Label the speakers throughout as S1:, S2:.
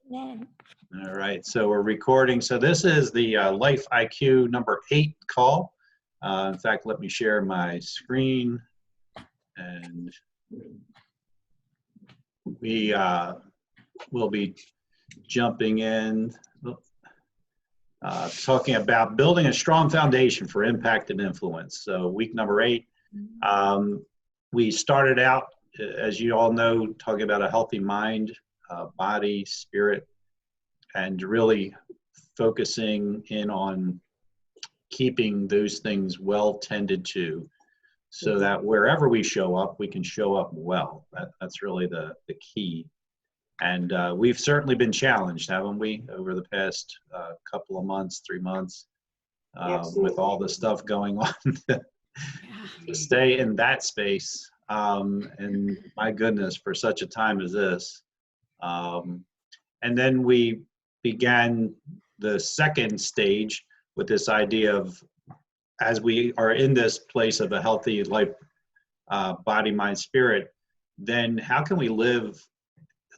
S1: Amen.
S2: All right, so we're recording. So this is the Life IQ number 8 call. In fact, let me share my screen, and we will be jumping in, talking about building a strong foundation for impact and influence. So week number 8, we started out, as you all know, talking about a healthy mind, body, spirit, and really focusing in on keeping those things well tended to, so that wherever we show up, we can show up well. That's really the key. And we've certainly been challenged, haven't we, over the past couple of months, 3 months, with all the stuff going on to stay in that space. And my goodness, for such a time as this. And then we began the second stage with this idea of, as we are in this place of a healthy life, body, mind, spirit, then how can we live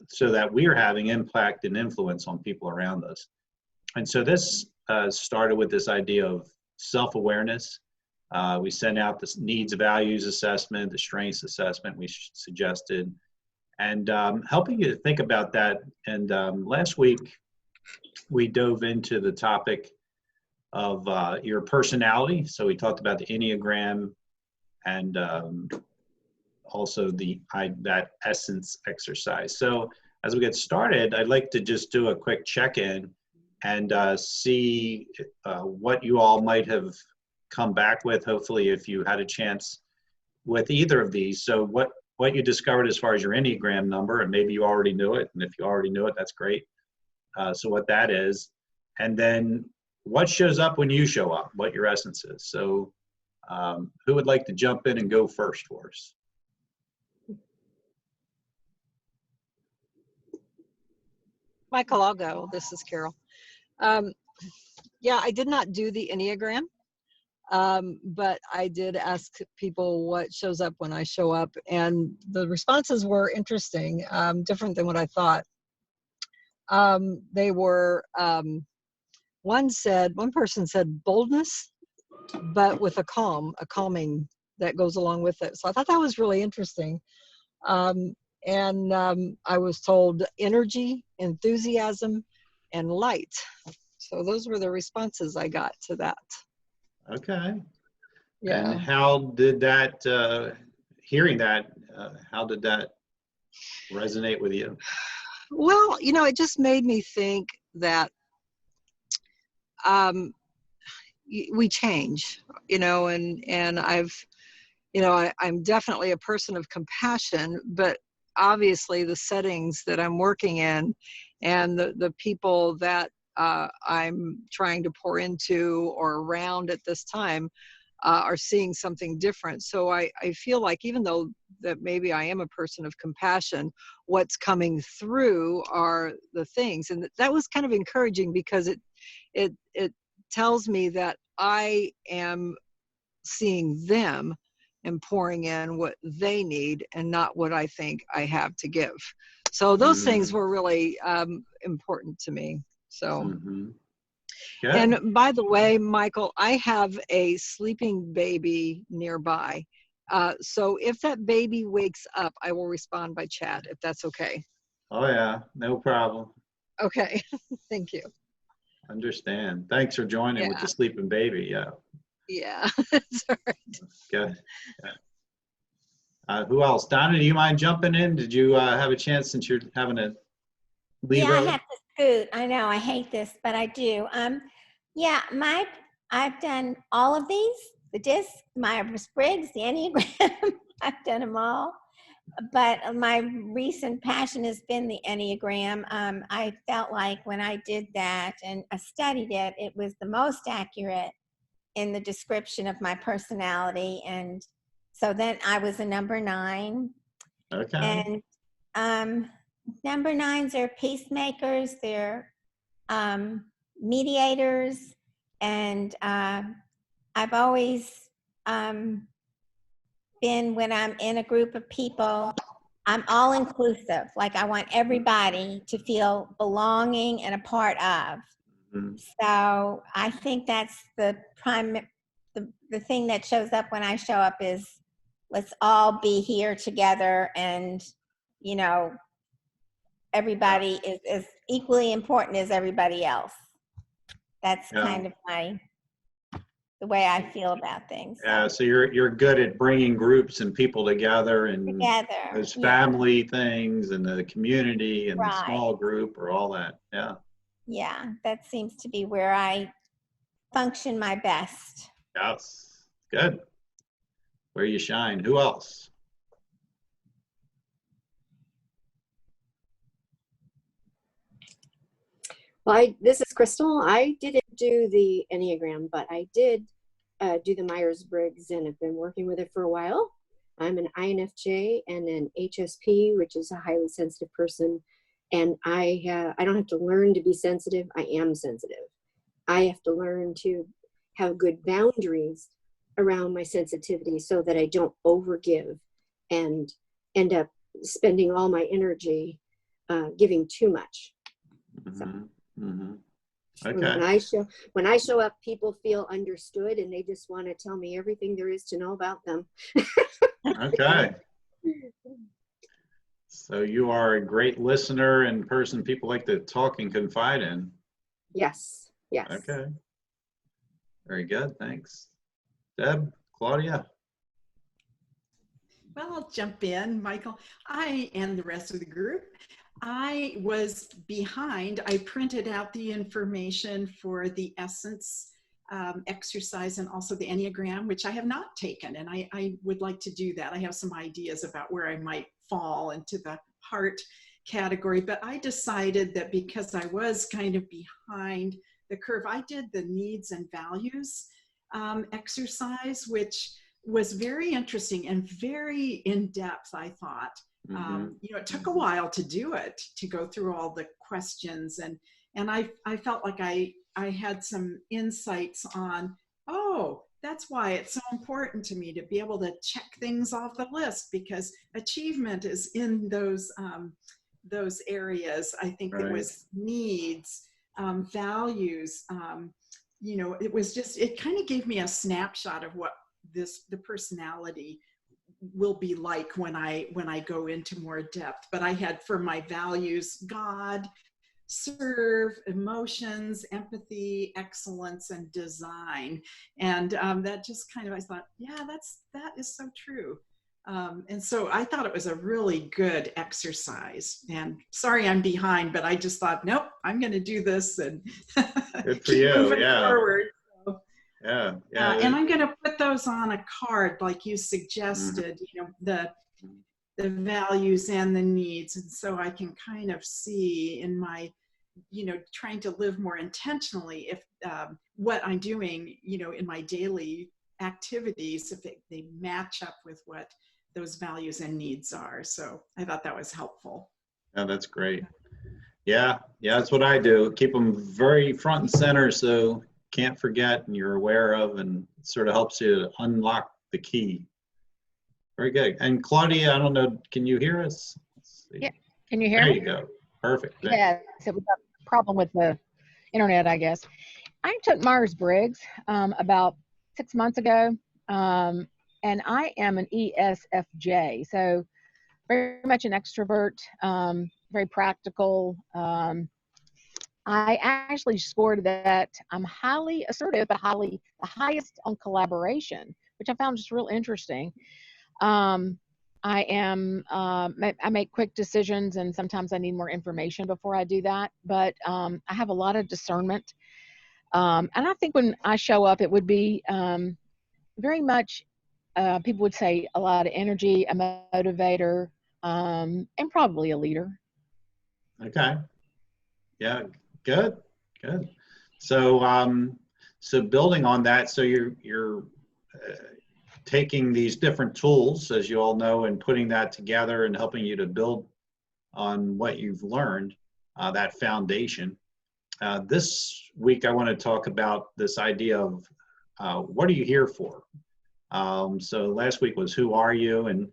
S2: so that we are having impact and influence on people around us? And so this started with this idea of self-awareness. We sent out this needs values assessment, the strengths assessment we suggested, and helping you to think about that. And last week, we dove into the topic of your personality. So we talked about the Enneagram and also that essence exercise. So as we get started, I'd like to just do a quick check-in and see what you all might have come back with, hopefully, if you had a chance with either of these. So what you discovered as far as your Enneagram number, and maybe you already knew it, and if you already knew it, that's great. So what that is, and then what shows up when you show up, what your essence is. So who would like to jump in and go first for us?
S3: Michael, I'll go. This is Carol. Yeah, I did not do the Enneagram, but I did ask people what shows up when I show up, and the responses were interesting, different than what I thought. They were, one person said boldness, but with a calming that goes along with it. So I thought that was really interesting. And I was told energy, enthusiasm, and light. So those were the responses I got to that.
S2: Okay.
S3: Yeah.
S2: And how did that, hearing that, how did that resonate with you?
S3: Well, it just made me think that we change, and I'm definitely a person of compassion, but obviously the settings that I'm working in and the people that I'm trying to pour into or around at this time are seeing something different. So I feel like, even though that maybe I am a person of compassion, what's coming through are the things. And that was kind of encouraging, because it tells me that I am seeing them and pouring in what they need and not what I think I have to give. So those things were really important to me. So, and by the way, Michael, I have a sleeping baby nearby. So if that baby wakes up, I will respond by chat, if that's okay.
S2: Oh yeah, no problem.
S3: Okay, thank you.
S2: Understand. Thanks for joining with the sleeping baby. Yeah.
S3: Yeah, that's all right.
S2: Good. Who else? Donna, do you mind jumping in? Did you have a chance, since you're having to leave?
S1: Yeah, I have to scoot. I know, I hate this, but I do. Yeah, I've done all of these, the DISC, Myers-Briggs, the Enneagram. I've done them all. But my recent passion has been the Enneagram. I felt like when I did that and I studied it, it was the most accurate in the description of my personality. And so then I was a number 9.
S2: Okay.
S1: And number 9s are peacemakers, they're mediators, and I've always been, when I'm in a group of people, I'm all inclusive. Like I want everybody to feel belonging and a part of.
S2: Mhm.
S1: So I think that's the thing that shows up when I show up is let's all be here together, and you know
S2: Yeah,
S1: everybody is as equally important as everybody else. That's
S2: yeah,
S1: kind of the way I feel about things.
S2: yeah.
S1: So
S2: So you're good at bringing groups and people together, and
S1: together,
S2: those
S1: yeah,
S2: family things and the community and the
S1: right,
S2: small group or all that. Yeah.
S1: yeah. That seems to be where I function my best.
S2: Yes. Good. Where you shine. Who else?
S4: Well, this is Crystal. I didn't do the Enneagram, but I did do the Myers-Briggs and have been working with it for a while. I'm an INFJ and an HSP, which is a highly sensitive person. And I don't have to learn to be sensitive. I am sensitive. I have to learn to have good boundaries around my sensitivity so that I don't overgive and end up spending all my energy giving too much. So.
S2: Mm-hmm.
S4: When
S2: Okay.
S4: I show up, people feel understood and they just want to tell me everything there is to know about them.
S2: Okay. So you are a great listener and person people like to talk and confide in.
S4: Yes, yes.
S2: Okay. Very good. Thanks. Deb, Claudia.
S5: Well, I'll jump in, Michael. I and the rest of the group. I was behind. I printed out the information for the Essence exercise and also the Enneagram, which I have not taken. And I would like to do that. I have some ideas about where I might fall into the heart category. But I decided that because I was kind of behind the curve, I did the needs and values exercise, which was very interesting and very in-depth, I thought.
S2: Mm-hmm.
S5: It took a while to do it, to go through all the questions. And I felt like I had some insights on, oh, that's why it's so important to me to be able to check things off the list, because achievement is in those areas. I think it
S2: Right.
S5: was needs, values. It kind of gave me a snapshot of what the personality will be like when I go into more depth. But I had for my values God, serve, emotions, empathy, excellence, and design. And that just kind of, I thought, yeah, that is so true. And so I thought it was a really good exercise. And sorry I'm behind, but I just thought, nope, I'm going to do this and
S2: Good for
S5: keep
S2: you.
S5: moving
S2: Yeah.
S5: forward.
S2: Yeah.
S5: And I'm going to put those on a card like you
S2: Mhm.
S5: suggested, the values and the needs. And so I can kind of see in my, trying to live more intentionally if what I'm doing, in my daily activities, if they match up with what those values and needs are. So I thought that was helpful.
S2: Yeah, that's great. Yeah, that's what I do. Keep them very front and center so can't forget and you're aware of, and it sort of helps you unlock the key. Very good. And Claudia, I don't know, can you hear us? Let's see.
S6: Yeah. Can you hear
S2: There
S6: me?
S2: you go. Perfect. Thank
S6: Yes, it was a problem with the internet, I guess. I took Myers-Briggs about 6 months ago, and I am an ESFJ, so very much an extrovert, very practical. I actually scored that I'm highly assertive, but the highest on collaboration, which I found just real interesting. I am, I make quick decisions, and sometimes I need more information before I do that, but I have a lot of discernment. And I think when I show up, it would be very much, people would say a lot of energy, a motivator, and probably a leader.
S2: you. Okay. Yeah, good. Good. So so building on that, so you're taking these different tools, as you all know, and putting that together and helping you to build on what you've learned, that foundation. This week, I want to talk about this idea of what are you here for? So last week was who are you? And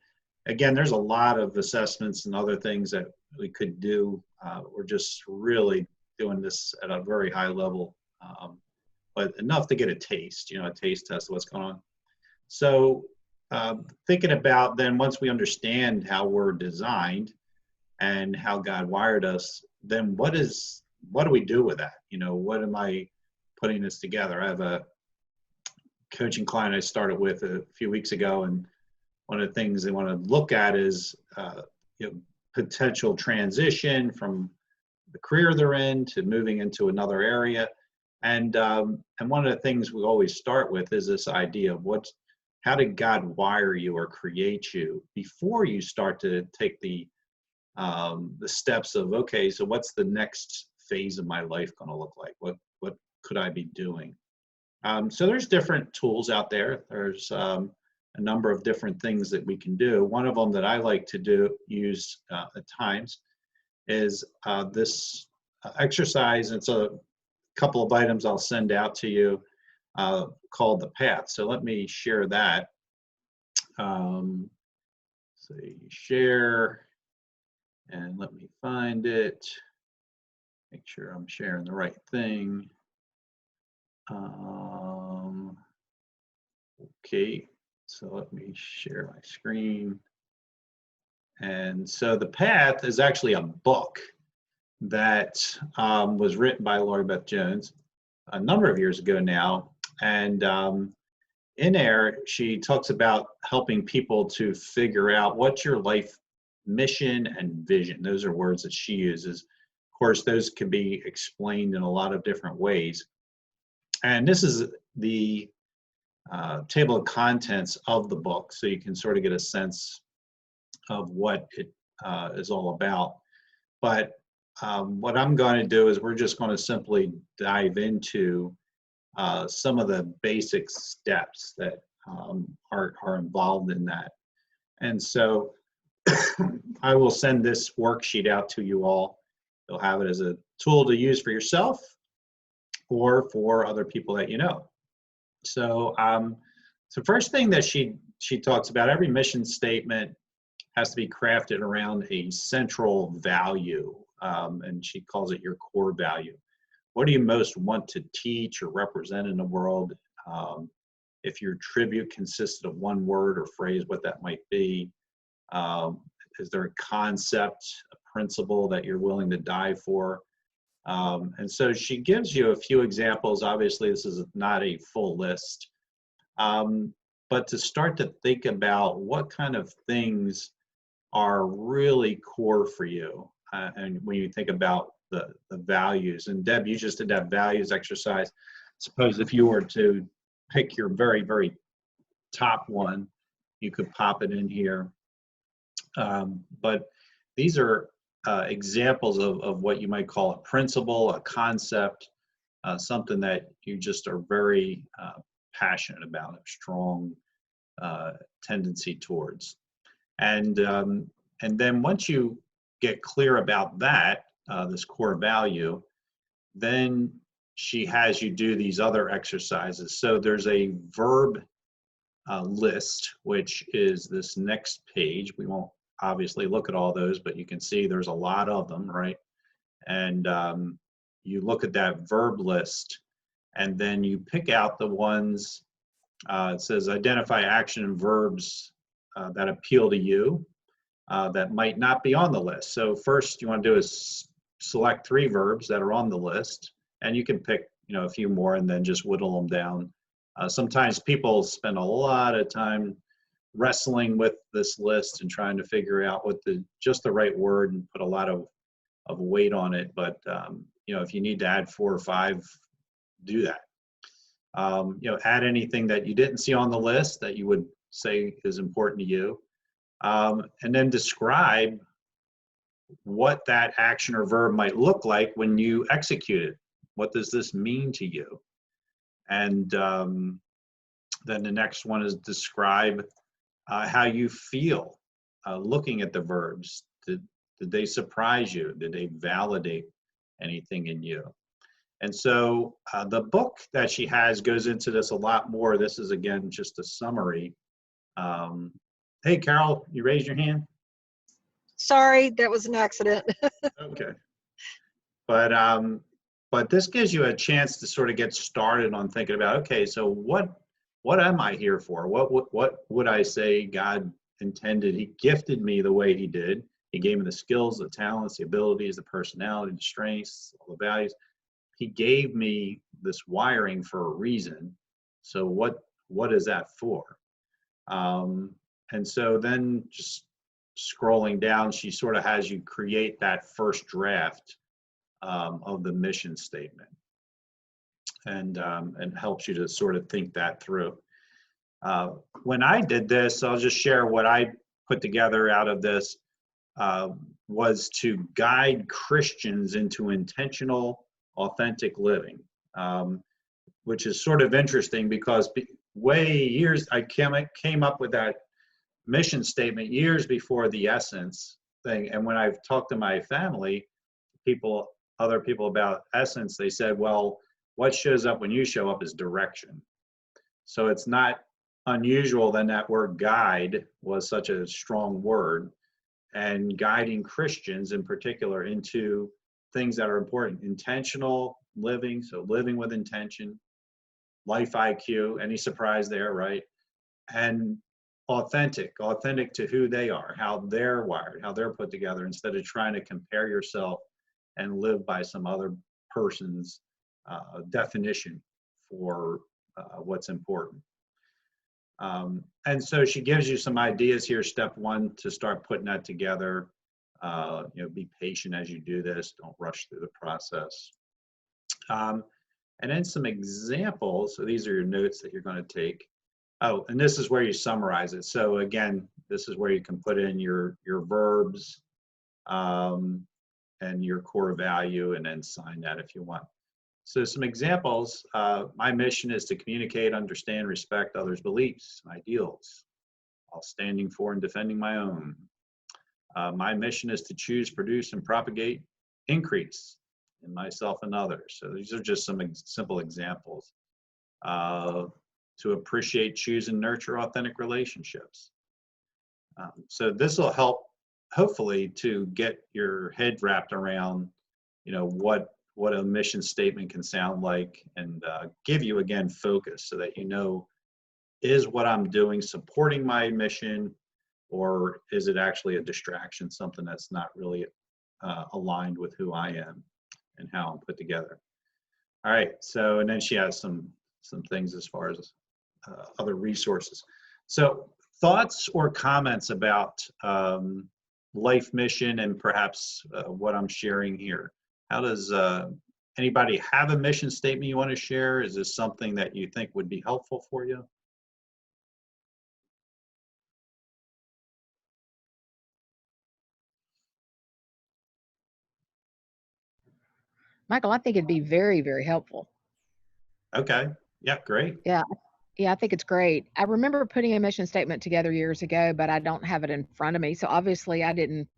S2: again, there's a lot of assessments and other things that we could do. We're just really doing this at a very high level, but enough to get a taste, a taste test of what's going on. So thinking about then, once we understand how we're designed and how God wired us, then what do we do with that? What am I putting this together? I have a coaching client I started with a few weeks ago, and one of the things they want to look at is potential transition from the career they're in to moving into another area. And one of the things we always start with is this idea of how did God wire you or create you before you start to take the steps of, okay, so what's the next phase of my life going to look like? What could I be doing? So there's different tools out there. There's a number of different things that we can do. One of them that I like to use at times is this exercise. It's a couple of items I'll send out to you called the path. So let me share that. So share, and let me find it. Make sure I'm sharing the right thing. Okay, so let me share my screen. And so the path is actually a book that was written by Lori Beth Jones a number of years ago now. And in there, she talks about helping people to figure out what's your life mission and vision. Those are words that she uses. Of course, those can be explained in a lot of different ways. And this is the table of contents of the book, so you can sort of get a sense of what it is all about. But what I'm going to do is we're just going to simply dive into some of the basic steps that are involved in that. And so I will send this worksheet out to you all. You'll have it as a tool to use for yourself or for other people that you know. So the first thing that she talks about, every mission statement has to be crafted around a central value, and she calls it your core value. What do you most want to teach or represent in the world? If your tribute consisted of one word or phrase, what that might be. Is there a concept, a principle that you're willing to die for? And so she gives you a few examples. Obviously, this is not a full list, but to start to think about what kind of things are really core for you. And when you think about the values, and Deb, you just did that values exercise. Suppose if you were to pick your very, very top one, you could pop it in here. But these are examples of what you might call a principle, a concept, something that you just are very passionate about, a strong tendency towards. And then once you get clear about that, this core value, then she has you do these other exercises. So there's a verb list, which is this next page. We won't obviously look at all those, but you can see there's a lot of them, right? And you look at that verb list, and then you pick out the ones, it says identify action and verbs that appeal to you that might not be on the list. So first you want to do is select 3 verbs that are on the list, and you can pick a few more and then just whittle them down. Sometimes people spend a lot of time wrestling with this list and trying to figure out what just the right word and put a lot of weight on it. But if you need to add 4 or 5, do that. Add anything that you didn't see on the list that you would say is important to you, and then describe what that action or verb might look like when you execute it. What does this mean to you? And then the next one is describe how you feel looking at the verbs. Did they surprise you? Did they validate anything in you? And so the book that she has goes into this a lot more. This is, again, just a summary. Hey, Carol, you raised your hand?
S3: Sorry, that was an accident.
S2: Okay. But this gives you a chance to sort of get started on thinking about, okay, so what am I here for? What would I say God intended? He gifted me the way he did. He gave me the skills, the talents, the abilities, the personality, the strengths, all the values. He gave me this wiring for a reason. So what is that for? And so then just scrolling down, she sort of has you create that first draft of the mission statement, and helps you to sort of think that through. When I did this, I'll just share what I put together out of this, was to guide Christians into intentional, authentic living, which is sort of interesting because I came up with that mission statement years before the Essence thing. And when I've talked to my family, other people about Essence, they said, well, what shows up when you show up is direction. So it's not unusual then that word guide was such a strong word, and guiding Christians in particular into things that are important. Intentional living, so living with intention, life IQ, any surprise there, right? And authentic to who they are, how they're wired, how they're put together, instead of trying to compare yourself and live by some other person's definition for what's important. And so she gives you some ideas here. Step one, to start putting that together. Be patient as you do this. Don't rush through the process. And then some examples. So these are your notes that you're going to take. Oh, and this is where you summarize it. So again, this is where you can put in your verbs and your core value, and then sign that if you want. So some examples. My mission is to communicate, understand, respect others' beliefs and ideals, while standing for and defending my own. My mission is to choose, produce, and propagate increase in myself and others. So these are just some simple examples. To appreciate, choose, and nurture authentic relationships. So this will help, hopefully, to get your head wrapped around, what a mission statement can sound like, and give you, again, focus so that is what I'm doing supporting my mission, or is it actually a distraction, something that's not really aligned with who I am and how I'm put together. All right, so, and then she has some things as far as other resources. So thoughts or comments about life mission and perhaps what I'm sharing here? How does anybody have a mission statement you want to share? Is this something that you think would be helpful for you?
S6: Michael, I think it'd be very, very helpful.
S2: Okay. Yeah, great.
S6: Yeah. Yeah, I think it's great. I remember putting a mission statement together years ago, but I don't have it in front of me. So obviously I didn't,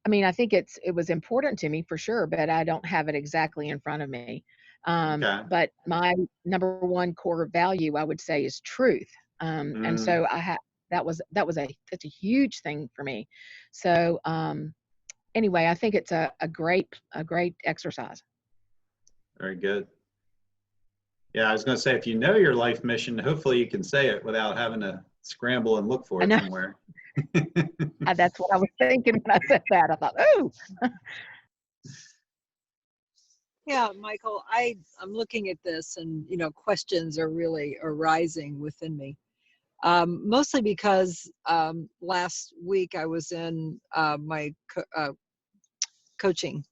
S6: I think it was important to me for sure, but I don't have it exactly in front of me.
S2: Okay.
S6: But my number one core value, I would say, is truth. And so that was that's a huge thing for me. So anyway, I think it's a great exercise.
S2: Very good. Yeah, I was going to say, if you know your life mission, hopefully you can say it without having to scramble and look for it somewhere.
S6: That's what I was thinking when I said that. I thought, oh.
S3: Yeah, Michael, I'm looking at this, and questions are really arising within me. Mostly because last week I was in my coaching,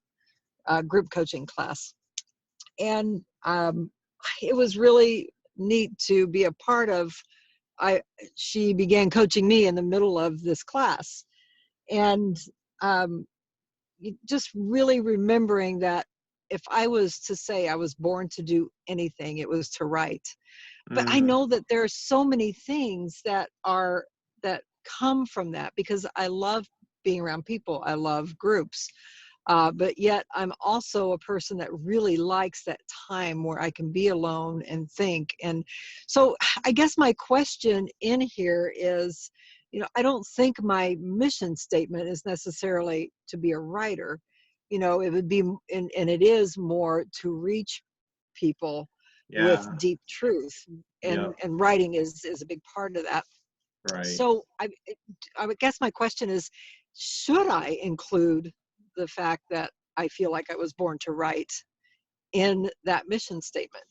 S3: group coaching class, and it was really neat to be a part of. She began coaching me in the middle of this class, and just really remembering that if I was to say I was born to do anything, it was to write. But I know that there are so many things that come from that, because I love being around people. I love groups. But yet I'm also a person that really likes that time where I can be alone and think. And so I guess my question in here is, I don't think my mission statement is necessarily to be a writer. It would be, and it is more to reach people with
S2: Yeah.
S3: deep truth,
S2: Yeah.
S3: and writing is a big part of that.
S2: Right.
S3: So I would guess my question is, should I include the fact that I feel like I was born to write in that mission statement?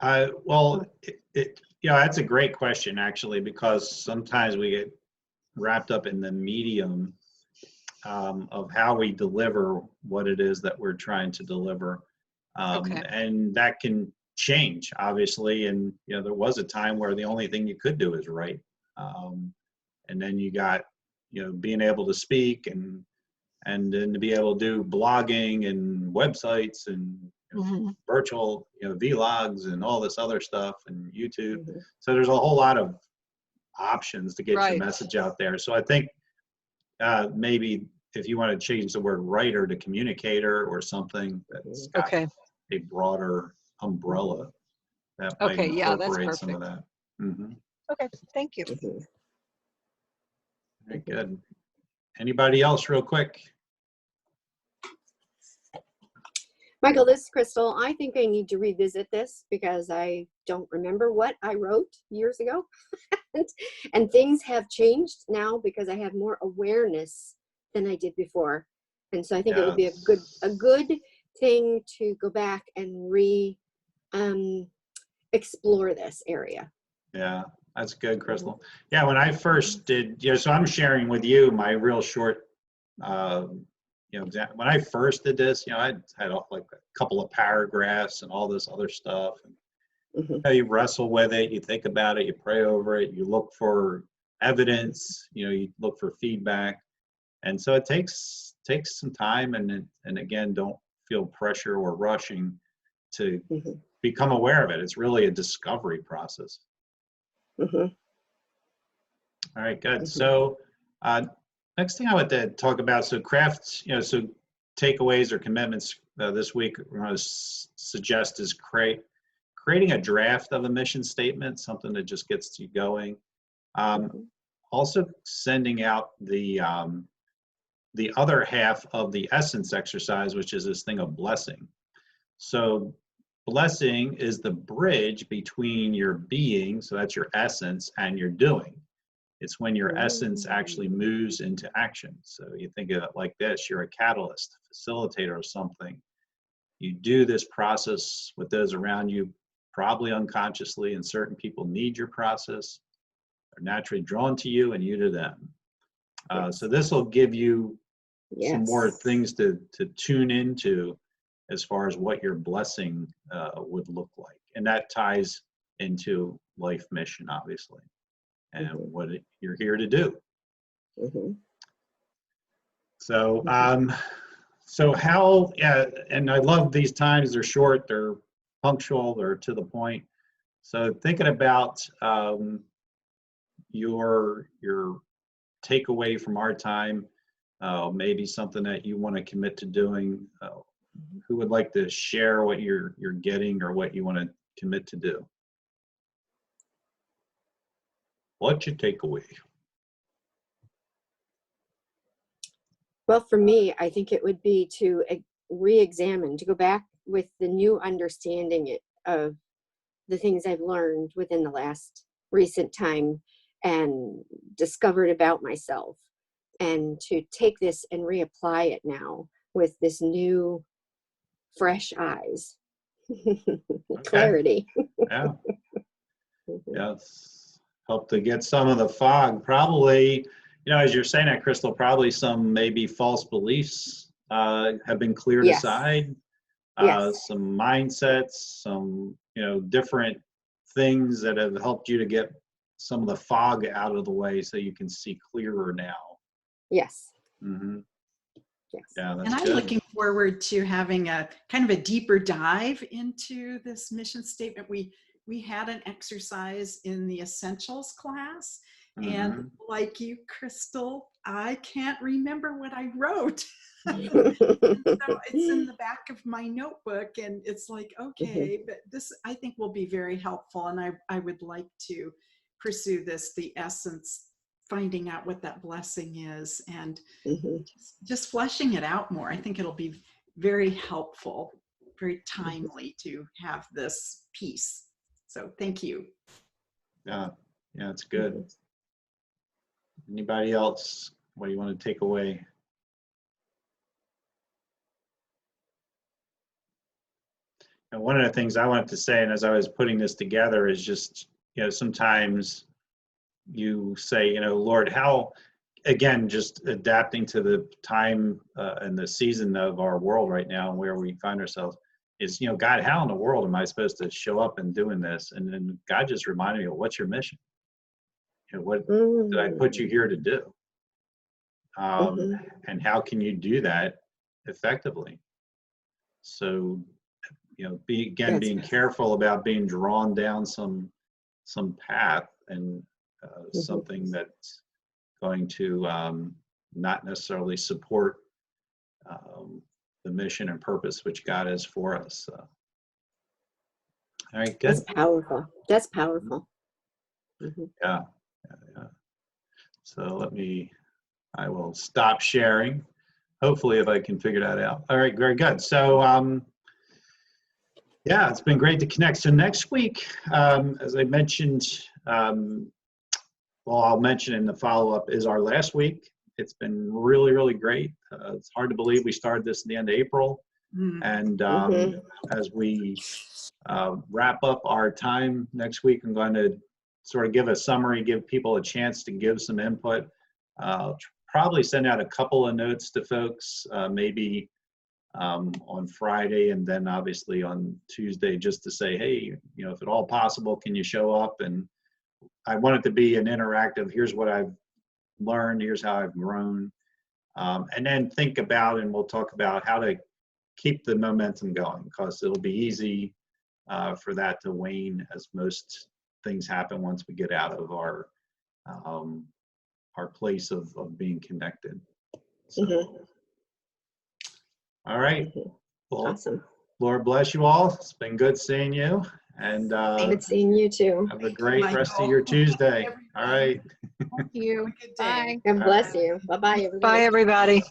S2: Well, that's a great question, actually, because sometimes we get wrapped up in the medium of how we deliver what it is that we're trying to deliver.
S3: Okay.
S2: And that can change, obviously. And, there was a time where the only thing you could do is write. And then you got, being able to speak and then to be able to do blogging and websites and virtual, vlogs and all this other stuff and YouTube. So there's a whole lot of options to get your
S3: Right.
S2: message out there. So I think maybe if you want to change the word writer to communicator or something that's got
S3: Okay.
S2: a broader umbrella, that might
S3: Okay. Yeah, that's
S2: incorporate some of
S3: perfect.
S2: that. Mm-hmm.
S3: Okay. Thank you.
S2: Very good. Anybody else real quick?
S4: Michael, this is Crystal. I think I need to revisit this because I don't remember what I wrote years ago. And things have changed now because I have more awareness than I did before. And so I think it would be a good thing to go back and explore this area.
S2: Yeah, that's good, Crystal. Yeah, when I first did, so I'm sharing with you my real short, when I first did this, I had like a couple of paragraphs and all this other stuff. And, you wrestle with it, you think about it, you pray over it, you look for evidence, you look for feedback. And so it takes some time, and again, don't feel pressure or rushing to become aware of it. It's really a discovery process. All right, good. So next thing I want to talk about, so crafts, so takeaways or commitments this week, we're going to suggest is creating a draft of a mission statement, something that just gets you going. Also sending out the other half of the essence exercise, which is this thing of blessing. So blessing is the bridge between your being, so that's your essence, and your doing. It's when your essence actually moves into action. So you think of it like this: you're a catalyst, facilitator of something. You do this process with those around you, probably unconsciously, and certain people need your process. They're naturally drawn to you and you to them. So this will give you some more things to tune into as far as what your blessing would look like. And that ties into life mission, obviously, and what you're here to do. So, so how, and I love these times. They're short, they're punctual, they're to the point. So thinking about your takeaway from our time, maybe something that you want to commit to doing. Who would like to share what you're getting or what you want to commit to do? What's your takeaway?
S4: Well, for me, I think it would be to re-examine, to go back with the new understanding of the things I've learned within the last recent time and discovered about myself, and to take this and reapply it now with this new, fresh eyes. Clarity.
S2: Yeah. Yes. Help to get some of the fog. Probably, as you're saying that, Crystal, probably some maybe false beliefs have been cleared aside. Some mindsets, some, different things that have helped you to get some of the fog out of the way so you can see clearer now.
S4: Yes.
S2: Yes. Yeah, that's
S5: and I'm
S2: good.
S5: looking forward to having a kind of a deeper dive into this mission statement. We had an exercise in the essentials class, and like you, Crystal, I can't remember what I wrote. So it's in the back of my notebook, and it's like, okay, but this I think will be very helpful, and I would like to pursue this, the essence finding out what that blessing is and
S4: Mhm.
S5: just fleshing it out more. I think it'll be very helpful, very timely to have this piece. So thank you.
S2: Yeah, yeah, it's good. Anybody else? What do you want to take away? And one of the things I wanted to say, and as I was putting this together, is just, sometimes you say, Lord, how, again, just adapting to the time and the season of our world right now and where we find ourselves is, God, how in the world am I supposed to show up and doing this? And then God just reminded me, what's your mission? What did I put you here to do? And how can you do that effectively? So, being careful about being drawn down some path and something that's going to not necessarily support the mission and purpose which God has for us. All right, good.
S4: That's powerful. That's powerful.
S2: Yeah. So I will stop sharing. Hopefully, if I can figure that out. All right, very good. So, yeah, it's been great to connect. So next week, as I mentioned, I'll mention in the follow-up, is our last week. It's been really, really great. It's hard to believe we started this at the end of April. And as we wrap up our time next week, I'm going to sort of give a summary, give people a chance to give some input. Probably send out a couple of notes to folks, maybe on Friday, and then obviously on Tuesday, just to say, hey, if at all possible, can you show up? And I want it to be an interactive, here's what I've learned, here's how I've grown. And then think about, and we'll talk about how to keep the momentum going, because it'll be easy for that to wane as most things happen once we get out of our place of being connected. So, all right. Well,
S4: Awesome.
S2: Lord bless you all. It's been good seeing you. And
S4: Good seeing you too.
S2: have a great rest of your Tuesday. All right.
S6: Thank you.
S5: Good day.
S6: Bye.
S4: God bless you. Bye-bye, everybody.
S3: Bye, everybody.